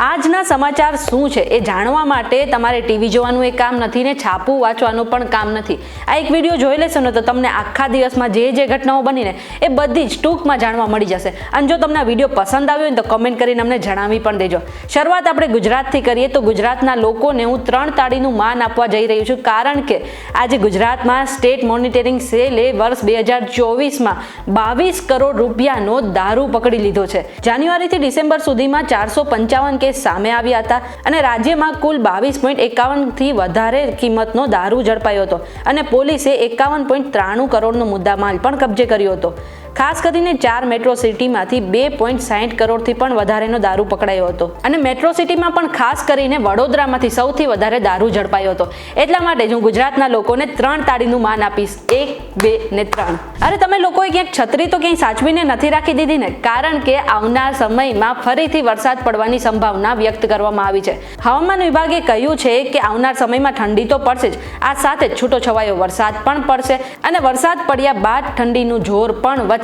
આજના સમાચાર શું છે એ જાણવા માટે તમારે ટીવી જોવાનું એક કામ નથી ને છાપું વાંચવાનું પણ કામ નથી. આ એક વિડીયો જોઈ લેશો ને તો તમને આખા દિવસમાં જે ઘટનાઓ બનીને એ બધી જ ટૂંકમાં જાણવા મળી જશે. અને જો તમને આ વિડીયો પસંદ આવ્યો હોય તો કમેન્ટ કરીને અમને જણાવી પણ દેજો. શરૂઆત આપણે ગુજરાતથી કરીએ તો ગુજરાતના લોકોને હું 3 તાળીનું માન આપવા જઈ રહ્યું છું, કારણ કે આજે ગુજરાતમાં સ્ટેટ મોનિટરિંગ સેલે વર્ષ 2024માં 22 કરોડ રૂપિયાનો દારૂ પકડી લીધો છે. જાન્યુઆરીથી ડિસેમ્બર સુધીમાં 455 કેસ સામે આવ્યા હતા અને રાજ્યમાં કુલ 22.51 થી વધારે કિંમતનો દારૂ ઝડપાયો હતો અને પોલીસે 51.93 કરોડનો મુદ્દામાલ પણ કબજે કર્યો હતો. ખાસ કરીને 4 મેટ્રો સિટીમાંથી 2.60 કરોડથી પણ વધારેનો દારૂ પકડાયો હતો અને મેટ્રો સિટીમાં પણ ખાસ કરીને વડોદરામાંથી સૌથી વધારે દારૂ ઝડપાયો હતો. એટલા માટે હું ગુજરાતના લોકોને 3 તાળીનું માન આપીશ, 1, 2 ને 3. અરે તમે લોકોએ ક્યાંક છત્રી તો ક્યાંય સાચવીને નથી રાખી દીધી ને? કારણ કે આવનાર સમયમાં ફરીથી વરસાદ પડવાની સંભાવના વ્યક્ત કરવામાં આવી છે. હવામાન વિભાગે કહ્યું છે કે આવનાર સમયમાં ઠંડી તો પડશે જ, આ સાથે જ છૂટોછવાયો વરસાદ પણ પડશે અને વરસાદ પડ્યા બાદ ઠંડીનું જોર પણ વધશે.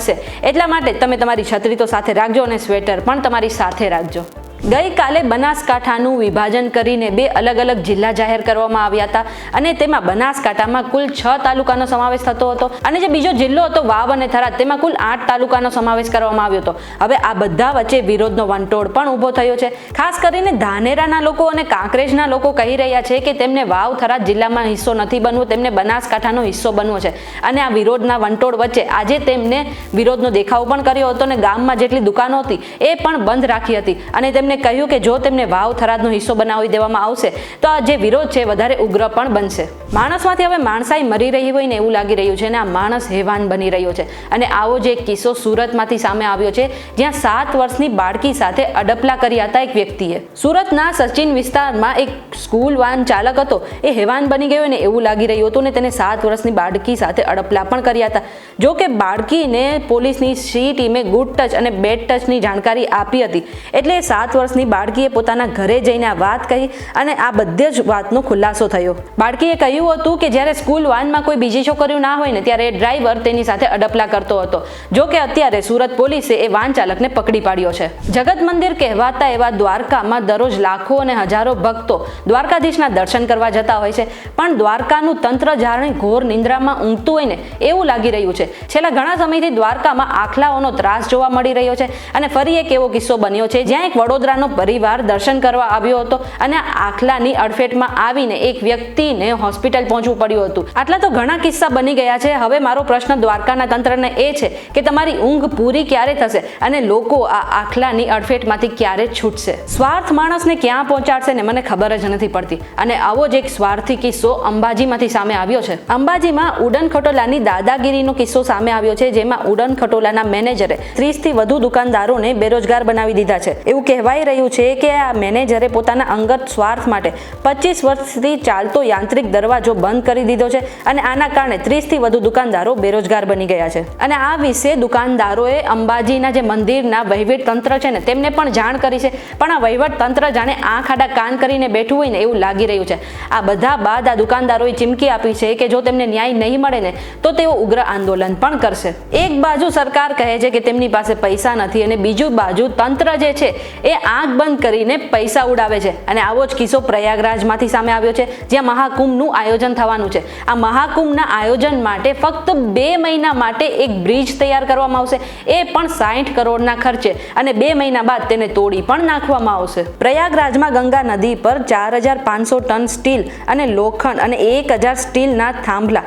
એટલા માટે તમે તમારી છત્રી તો સાથે રાખજો અને સ્વેટર પણ તમારી સાથે રાખજો. ગઈકાલે બનાસકાંઠાનું વિભાજન કરીને 2 અલગ જિલ્લા જાહેર કરવામાં આવ્યા હતા અને તેમાં બનાસકાંઠામાં કુલ 6 તાલુકાનો સમાવેશ થતો હતો અને જે બીજો જિલ્લો હતો વાવ અને થરાદ તેમાં કુલ 8 તાલુકાનો સમાવેશ કરવામાં આવ્યો હતો. હવે આ બધા વચ્ચે વિરોધનો વંટોળ પણ ઊભો થયો છે. ખાસ કરીને ધાનેરાના લોકો અને કાંકરેજના લોકો કહી રહ્યા છે કે તેમને વાવ થરાદ જિલ્લામાં હિસ્સો નથી બનવું, તેમને બનાસકાંઠાનો હિસ્સો બનવો છે અને આ વિરોધના વંટોળ વચ્ચે આજે તેમને વિરોધનો દેખાવ પણ કર્યો હતો અને ગામમાં જેટલી દુકાનો હતી એ પણ બંધ રાખી હતી અને તેમને કહ્યું કે જો તેમને વાવ થરાદનો હિસ્સો બનાવી દેવામાં આવશે તો આ જે વિરોધ છે વધારે ઉગ્ર પણ બનશે. માણસમાંથી હવે માણસાઈ મરી રહી હોય ને એવું લાગી રહ્યું છે અને આ માણસ હેવાન બની રહ્યો છે. અને આવો જ એક કિસ્સો સુરતમાંથી સામે આવ્યો છે, જ્યાં 7 વર્ષની બાળકી સાથે અડપલા કર્યા હતા એક વ્યક્તિએ. સુરતના સચિન વિસ્તારમાં એક સ્કૂલ વાન ચાલક હતો, એ હેવાન બની ગયો ને એવું લાગી રહ્યું હતું ને તેને 7 વર્ષની બાળકી સાથે અડપલા પણ કર્યા હતા. જો કે બાળકીને પોલીસની સી ટીમે ગુડ ટચ અને બેડ ટચની જાણકારી આપી હતી, એટલે 7 વર્ષની બાળકીએ પોતાના ઘરે જઈને આ વાત કહી અને આ બધી જ વાતનો ખુલાસો થયો. બાળકીએ કહ્યું હતું કે જ્યારે સ્કૂલ વાનમાં કોઈ બીજી છોકરીઓ ના હોય ને ત્યારે ડ્રાઈવર તેની સાથે અડપલા કરતો હતો. જો કે અત્યારે સુરત પોલીસે એ વાન ચાલકને પકડી પાડ્યો છે. જગત મંદિર કહેવાતા એવા દ્વારકામાં દરરોજ લાખો અને હજારો ભક્તો દ્વારકાધીશના દર્શન કરવા જતા હોય છે, પણ દ્વારકાનું તંત્ર જાણે ઘોર નિંદ્રામાં ઊંઘતું હોય ને એવું લાગી રહ્યું છે. છેલ્લા ઘણા સમયથી દ્વારકામાં આખલાઓનો ત્રાસ જોવા મળી રહ્યો છે અને ફરી એક એવો કિસ્સો બન્યો છે જ્યાં એક વડોદરાનો પરિવાર દર્શન કરવા આવ્યો હતો અને આખલાની અડફેટમાં આવીને એક વ્યક્તિને હોસ્પિટલ પહોંચવું પડ્યું હતું. આટલા તો ઘણા કિસ્સા બની ગયા છે. હવે મારો પ્રશ્ન દ્વારકાના તંત્રને એ છે કે તમારી ઊંઘ પૂરી ક્યારે થશે અને લોકો આ આખલાની અડફેટમાંથી ક્યારે છૂટશે? સ્વાર્થ માણસને ક્યાં પહોંચાડશે ને મને ખબર જ નથી પડતી. અને આવો જ એક સ્વાર્થી કિસ્સો અંબાજીમાંથી સામે આવ્યો છે. અંબાજીમાં ઉડન ખટોલાની દાદાગીરીનો કિસ્સો સામે આવ્યો છે, જેમાં ઉડન ખટોલાના મેનેજરે 30 થી વધુ દુકાનદારોને બેરોજગાર બનાવી દીધા છે. એવું કહેવાય રહ્યું છે કે આ મેનેજરે પોતાના અંગત સ્વાર્થ માટે 25 વર્ષથી ચાલતો યાંત્રિક દરવાજો બંધ કરી દીધો છે અને આના કારણે 30 થી વધુ દુકાનદારો બેરોજગાર બની ગયા છે. અને આ વિશે દુકાનદારોએ અંબાજીના જે મંદિરના વહીવટ તંત્ર છે ને તેમને પણ જાણ કરી છે, પણ આ વહીવટ તંત્ર જાણે આંખ આડા કાન કરીને બેઠું હોય ને એવું લાગી રહ્યું છે. આ બધા બાદ આ દુકાનદારોએ ચીમકી આપી છે કે જો તેમને ન્યાય નહીં મળે ને તો તેઓ ઉગ્ર આંદોલન પણ કરશે. એક બાજુ સરકાર કહે છે કે તેમની પાસે પૈસા નથી અને બીજું બાજુ તંત્ર જે છે એ આંખ બંધ કરીને પૈસા ઉડાવે છે. અને આવો જ કિસ્સો પ્રયાગરાજમાંથી સામે આવ્યો છે, જ્યાં મહાકુંભનું આયોજન થવાનું છે. આ મહાકુંભના આયોજન માટે ફક્ત 2 મહિના માટે એક બ્રિજ તૈયાર કરવામાં આવશે, એ પણ 60 કરોડના ખર્ચે, અને 2 મહિના બાદ તેને તોડી પણ નાખવામાં આવશે. પ્રયાગરાજમાં ગંગા નદી પર 4500 ટન સ્ટીલ અને લોખંડ અને 1000 સ્ટીલના થાંભલા,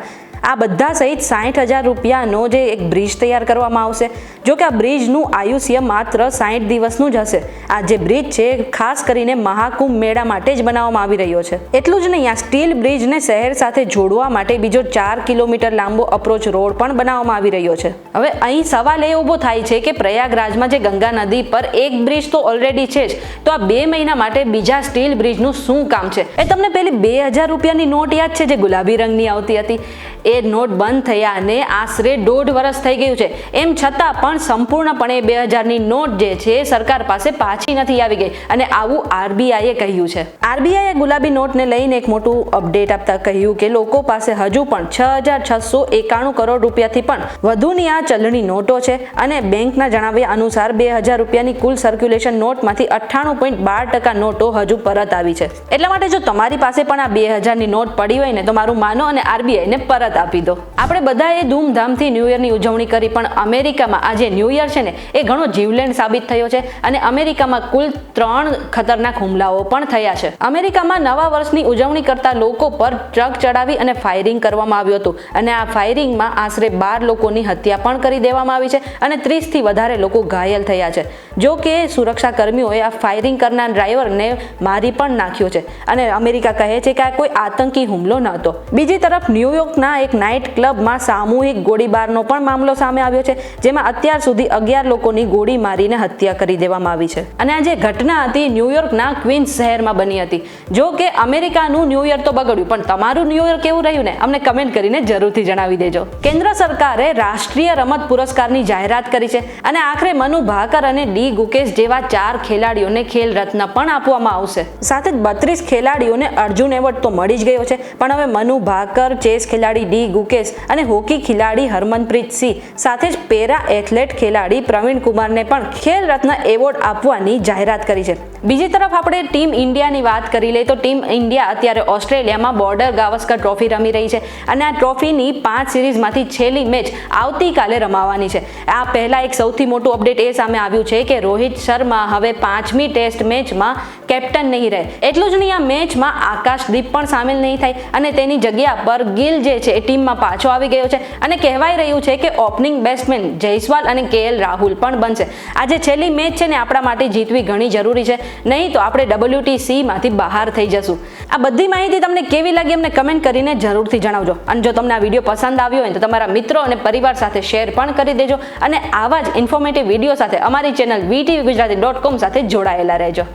આ બધા સહિત 60,000 રૂપિયાનો જે એક બ્રિજ તૈયાર કરવામાં આવશે. જો કે આ બ્રિજનું આયુષ્ય માત્ર 60 દિવસનું જ હશે. આ જે બ્રિજ છે ખાસ કરીને મહાકુંભ મેળા માટે જ બનાવવામાં આવી રહ્યો છે. એટલું જ નહીં, આ સ્ટીલ બ્રિજને શહેર સાથે જોડવા માટે બીજો 4 કિલોમીટર લાંબો અપ્રોચ રોડ પણ બનાવવામાં આવી રહ્યો છે. હવે અહીં સવાલ એ ઊભો થાય છે કે પ્રયાગરાજમાં જે ગંગા નદી પર એક બ્રિજ તો ઓલરેડી છે જ, તો આ 2 મહિના માટે બીજા સ્ટીલ બ્રિજનું શું કામ છે? એ તમને પેલી 2000 રૂપિયાની નોટ યાદ છે જે ગુલાબી રંગની આવતી હતી? એ નોટ બંધ થયા અને આશરે 1.5 વર્ષ થઈ ગયું છે, એમ છતાં પણ સંપૂર્ણપણે 2000ની નોટ જે છે સરકાર પાસે પાછી નથી આવી ગઈ અને આવું આરબીઆઈએ કહ્યું છે. આરબીઆઈએ ગુલાબી નોટને લઈને એક મોટું અપડેટ આપતા કહ્યું કે લોકો પાસે હજુ પણ 6,691 કરોડ રૂપિયાથી પણ વધુની આ ચલણી નોટો છે અને બેંકના જણાવ્યા અનુસાર 2000 રૂપિયાની કુલ સર્ક્યુલેશન નોટમાંથી 98.12% નોટો હજુ પરત આવી છે. એટલા માટે જો તમારી પાસે પણ આ 2000ની નોટ પડી હોય ને તો મારું માનો અને આરબીઆઈને પરત આપી દો. આપણે બધાએ ધૂમધામથી ન્યૂ યરની ઉજવણી કરી, પણ અમેરિકામાં આ જે ન્યૂ યર છે ને એ ઘણો જીવલેણ સાબિત થયો છે અને અમેરિકામાં કુલ 3 ખતરનાક હુમલાઓ પણ થયા છે. અમેરિકામાં નવા વર્ષની ઉજવણી કરતા લોકો પર ટ્રક ચડાવી અને ફાયરિંગ કરવામાં આવ્યું હતું અને આ ફાયરિંગમાં આશરે 12 લોકોની હત્યા પણ કરી દેવામાં આવી છે અને 30થી વધારે લોકો ઘાયલ થયા છે. જો કે સુરક્ષા કર્મીઓએ આ ફાયરિંગ કરનાર ડ્રાઈવરને મારી પણ નાખ્યો છે અને અમેરિકા કહે છે કે આ કોઈ આતંકી હુમલો ન હતો. બીજી તરફ ન્યુયોર્કના એક નાઇટ ક્લબમાં સામૂહિક ગોળીબારનો પણ મામલો સામે આવ્યો છે, જેમાં અત્યાર સુધી 11 લોકોની ગોળી મારીને હત્યા કરી દેવામાં આવી છે. અને આ જે ઘટના હતી ન્યુયોર્કના ક્વીન્સ શહેરમાં બની હતી. જો કે અમેરિકાનું ન્યૂ યર તો બગડ્યું, પણ તમારું ન્યૂ યર કેવું રહ્યું ને અમને કમેન્ટ કરીને જરૂરથી જણાવી દેજો. કેન્દ્ર સરકારે રાષ્ટ્રીય રમત પુરસ્કારની જાહેરાત કરી છે અને આખરે મનુ ભાકર અને ડી ગુકેશ જેવા 4 ખેલાડીઓને ખેલ રત્ન પણ આપવામાં આવશે. સાથે જ 32 ખેલાડીઓને અર્જુન એવોર્ડ તો મળી જ ગયો છે, પણ હવે મનુ ભાકર, ચેસ ખેલાડી ડી ગુકેશ અને હોકી ખેલાડી હરમનપ્રીત સિંહ સાથે જ પેરા એથ્લેટ ખેલાડી પ્રવીણ કુમારને પણ ખેલ રત્ન એવોર્ડ આપવાની જાહેરાત કરી છે. બીજી તરફ આપણે ટીમ ઇન્ડિયાની વાત કરી લઈએ તો ટીમ ઇન્ડિયા અત્યારે ઓસ્ટ્રેલિયામાં બોર્ડર ગાવસ્કર ટ્રોફી રમી રહી છે અને આ ટ્રોફીની 5 સિરીઝમાંથી છેલ્લી મેચ આવતીકાલે રમાવાની છે. આ પહેલા એક સૌથી મોટું અપડેટ એ સામે આવ્યું છે કે રોહિત શર્મા હવે 5મી ટેસ્ટ મેચમાં કેપ્ટન નહીં રહે. એટલું જ નહીં, આ મેચમાં આકાશદીપ પણ સામેલ નહીં થાય અને તેની જગ્યા પર ગિલ જે છે એ ટીમમાં પાછો આવી ગયો છે અને કહેવાય રહ્યું છે કે ઓપનિંગ બેટ્સમેન જયસ્વાલ અને KL રાહુલ પણ બનશે. આ જે છેલ્લી મેચ છે ને આપણા માટે જીતવી ઘણી જરૂરી છે, નહીં તો આપણે WTC માંથી બહાર થઈ જશું. આ બધી માહિતી તમને કેવી લાગી અમને કમેન્ટ કરીને જરૂરથી જણાવજો અને જો તમને આ વિડીયો પસંદ આવ્યો હોય તો તમારા મિત્રો અને પરિવાર સાથે શેર પણ કરી દેજો અને આવા જ ઇન્ફોર્મેટિવ વિડીયો સાથે અમારી ચેનલ VTVGujarati.com સાથે જોડાયેલા રહેજો.